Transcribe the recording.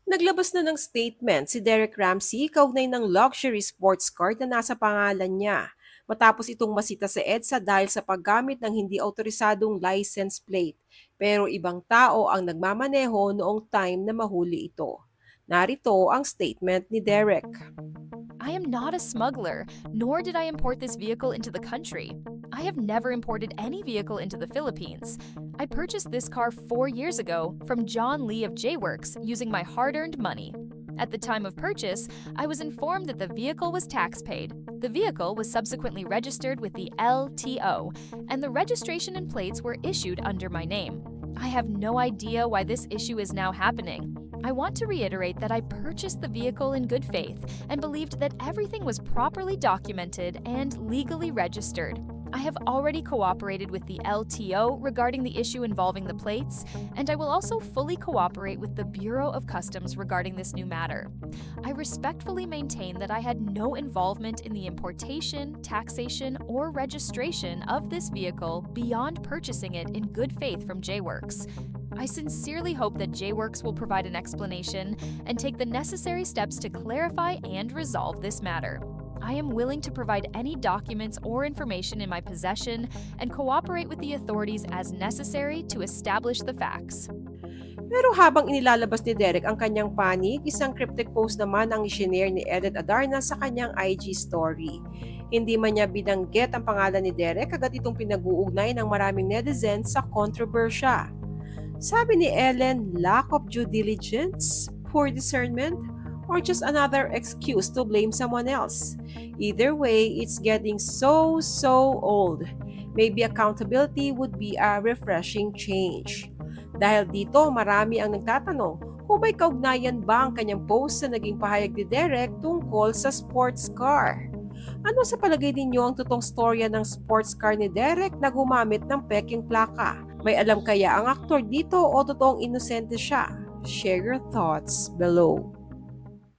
Naglabas na ng statement si Derek Ramsey kaugnay ng luxury sports car na nasa pangalan niya. Matapos itong masita sa EDSA dahil sa paggamit ng hindi autorisadong license plate. Pero ibang tao ang nagmamaneho noong time na mahuli ito. Narito ang statement ni Derek. I am not a smuggler, nor did I import this vehicle into the country. I have never imported any vehicle into the Philippines. I purchased this car 4 years ago from John Lee of JWorks using my hard earned money. At the time of purchase, I was informed that the vehicle was tax paid. The vehicle was subsequently registered with the LTO, and the registration and plates were issued under my name. I have no idea why this issue is now happening. I want to reiterate that I purchased the vehicle in good faith and believed that everything was properly documented and legally registered. I have already cooperated with the LTO regarding the issue involving the plates, and I will also fully cooperate with the Bureau of Customs regarding this new matter. I respectfully maintain that I had no involvement in the importation, taxation, or registration of this vehicle beyond purchasing it in good faith from JWorks. I sincerely hope that JWorks will provide an explanation and take the necessary steps to clarify and resolve this matter. I am willing to provide any documents or information in my possession and cooperate with the authorities as necessary to establish the facts. Pero habang inilalabas ni Derek ang kanyang panig, isang cryptic post naman ang isinare ni Edith Adarna sa kanyang IG story. Hindi man niya binanggit ang pangalan ni Derek, agad itong pinag-uugnay ng maraming netizens sa kontrobersya. Sabi ni Ellen, lack of due diligence, poor discernment, or just another excuse to blame someone else. Either way, it's getting so old. Maybe accountability would be a refreshing change. Dahil dito, marami ang nagtatanong kung may kaugnayan ba ang kanyang post sa naging pahayag ni Derek tungkol sa sports car. Ano sa palagay ninyo ang totoong storya ng sports car ni Derek na gumamit ng peking plaka? May alam kaya ang aktor dito o totoong inosente siya? Share your thoughts below.